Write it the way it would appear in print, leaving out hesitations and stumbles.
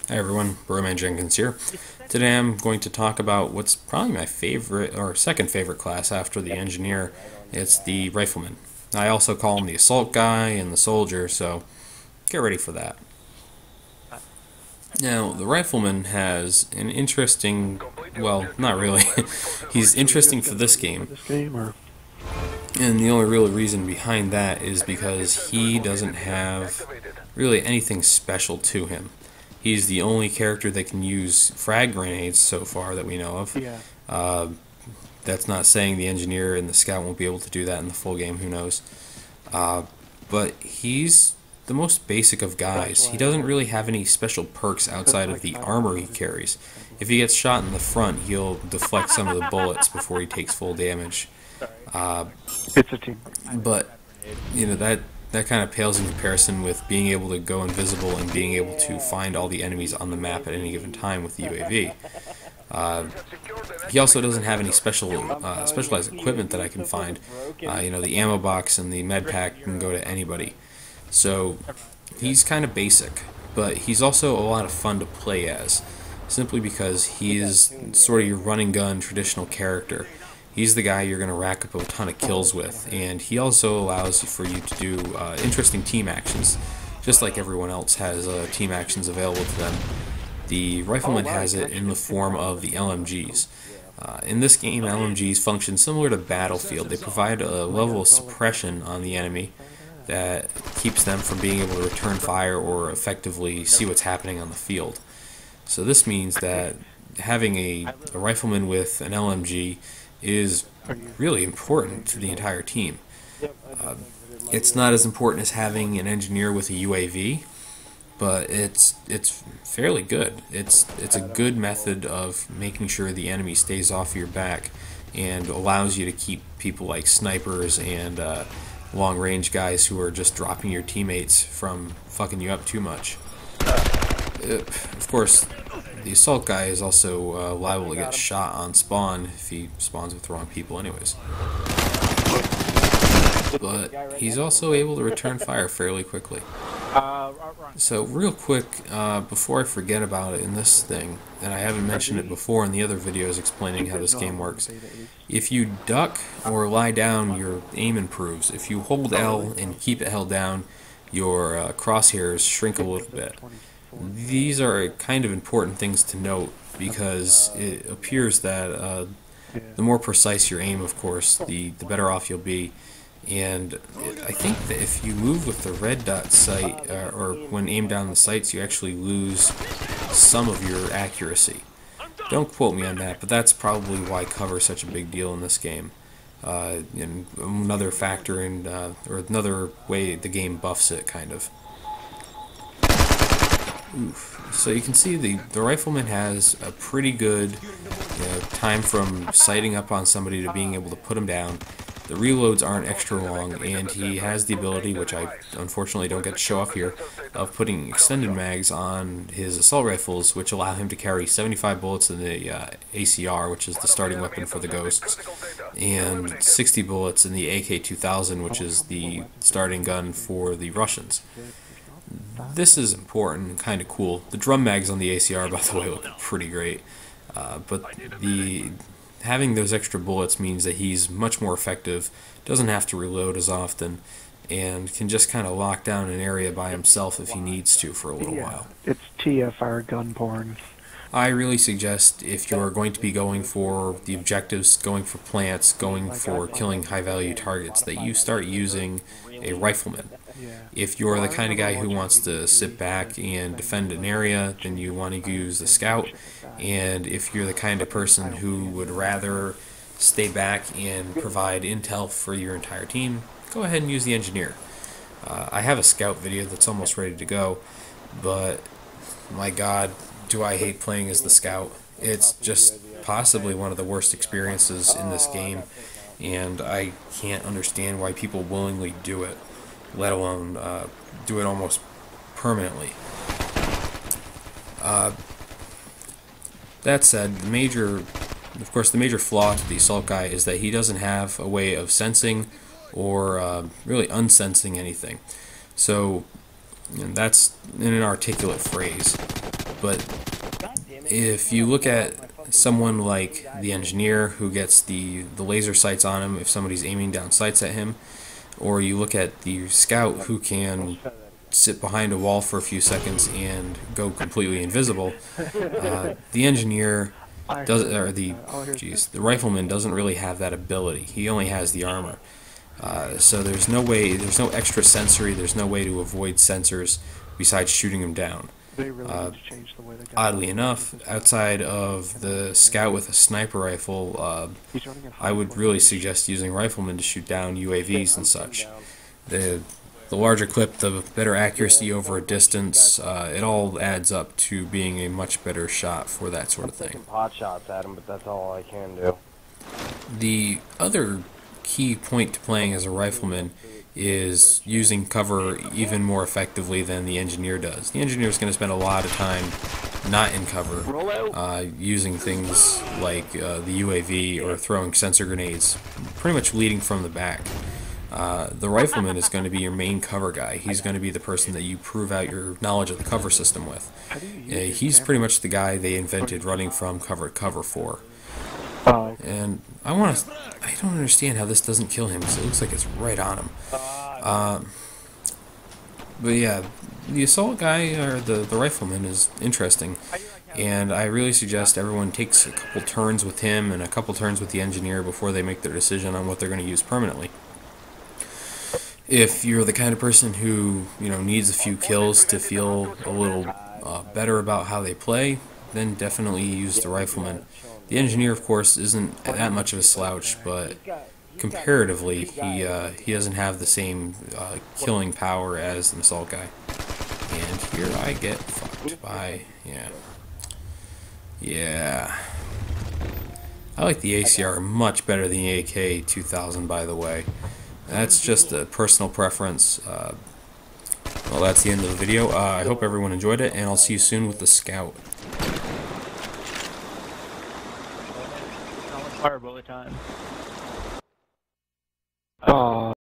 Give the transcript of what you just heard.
Hi everyone, Rifleman Jenkins here. Today I'm going to talk about what's probably my favorite, or second favorite class after the engineer. It's the Rifleman. I also call him the assault guy and the soldier, so get ready for that. Now, the Rifleman has an interesting, well, not really. He's interesting for this game, and the only real reason behind that is because he doesn't have really anything special to him. He's the only character that can use frag grenades so far that we know of. Yeah. Uh, that's not saying the engineer and the scout won't be able to do that in the full game, who knows. But he's the most basic of guys. He doesn't really have any special perks outside of the armor he carries. If he gets shot in the front, he'll deflect some of the bullets before he takes full damage. It's a team. But you know that kind of pales in comparison with being able to go invisible and being able to find all the enemies on the map at any given time with the UAV. He also doesn't have any specialized equipment that I can find. The ammo box and the med pack can go to anybody. So he's kind of basic, but he's also a lot of fun to play as, simply because he is sort of your running gun traditional character. He's the guy you're going to rack up a ton of kills with, and he also allows for you to do interesting team actions, just like everyone else has team actions available to them. The Rifleman has it in the form of the LMGs. In this game, LMGs function similar to Battlefield. They provide a level of suppression on the enemy that keeps them from being able to return fire or effectively see what's happening on the field. So this means that having a Rifleman with an LMG is really important to the entire team. It's not as important as having an engineer with a UAV, but it's fairly good. It's a good method of making sure the enemy stays off your back and allows you to keep people like snipers and long-range guys who are just dropping your teammates from fucking you up too much. Of course, the assault guy is also liable to get shot on spawn if he spawns with the wrong people anyways. But he's also able to return fire fairly quickly. So real quick, before I forget about it in this thing, and I haven't mentioned it before in the other videos explaining how this game works, if you duck or lie down, your aim improves. If you hold L and keep it held down, your crosshairs shrink a little bit. These are kind of important things to note because it appears that the more precise your aim, of course, the better off you'll be. And I think that if you move with the red dot sight, or when aimed down the sights, you actually lose some of your accuracy. Don't quote me on that, but that's probably why cover is such a big deal in this game. And another factor in, or another way the game buffs it, kind of. Oof. So you can see the Rifleman has a pretty good time from sighting up on somebody to being able to put him down. The reloads aren't extra long, and he has the ability, which I unfortunately don't get to show off here, of putting extended mags on his assault rifles, which allow him to carry 75 bullets in the ACR, which is the starting weapon for the Ghosts, and 60 bullets in the AK-2000, which is the starting gun for the Russians. This is important and kind of cool. The drum mags on the ACR, by the way, look pretty great, but having those extra bullets means that he's much more effective, doesn't have to reload as often, and can just kind of lock down an area by himself if he needs to for a little while. It's TFR gun porn. I really suggest, if you're going to be going for the objectives, going for plants, going for killing high-value targets, that you start using a Rifleman. If you're the kind of guy who wants to sit back and defend an area, then you want to use the Scout. And if you're the kind of person who would rather stay back and provide intel for your entire team, go ahead and use the Engineer. I have a Scout video that's almost ready to go, but my god, do I hate playing as the Scout. It's just possibly one of the worst experiences in this game, and I can't understand why people willingly do it, let alone do it almost permanently. That said, the major flaw to the Assault Guy is that he doesn't have a way of sensing or really unsensing anything. So that's an inarticulate phrase. But if you look at someone like the engineer who gets the laser sights on him if somebody's aiming down sights at him, or you look at the scout who can sit behind a wall for a few seconds and go completely invisible, the engineer does, or the rifleman doesn't really have that ability. He only has the armor. So there's no extra sensory, there's no way to avoid sensors besides shooting him down. Oddly enough, outside of the scout with a sniper rifle, I would really suggest using riflemen to shoot down UAVs and such. The larger clip, the better accuracy over a distance, it all adds up to being a much better shot for that sort of thing. Pot shots at him, but that's all I can do. The other key point to playing as a rifleman is using cover even more effectively than the engineer does. The engineer is going to spend a lot of time not in cover, using things like the UAV or throwing sensor grenades, pretty much leading from the back. The rifleman is going to be your main cover guy. He's going to be the person that you prove out your knowledge of the cover system with. He's pretty much the guy they invented running from cover to cover for. And I don't understand how this doesn't kill him, because it looks like it's right on him. But yeah, the assault guy, or the rifleman, is interesting. And I really suggest everyone takes a couple turns with him and a couple turns with the engineer before they make their decision on what they're going to use permanently. If you're the kind of person who, needs a few kills to feel a little better about how they play, then definitely use the rifleman. The engineer, of course, isn't that much of a slouch, but comparatively, he doesn't have the same killing power as the assault guy. And here I get fucked by, yeah. I like the ACR much better than the AK-2000, by the way. That's just a personal preference. Well, that's the end of the video. I hope everyone enjoyed it, and I'll see you soon with the Scout. Fire bullet time.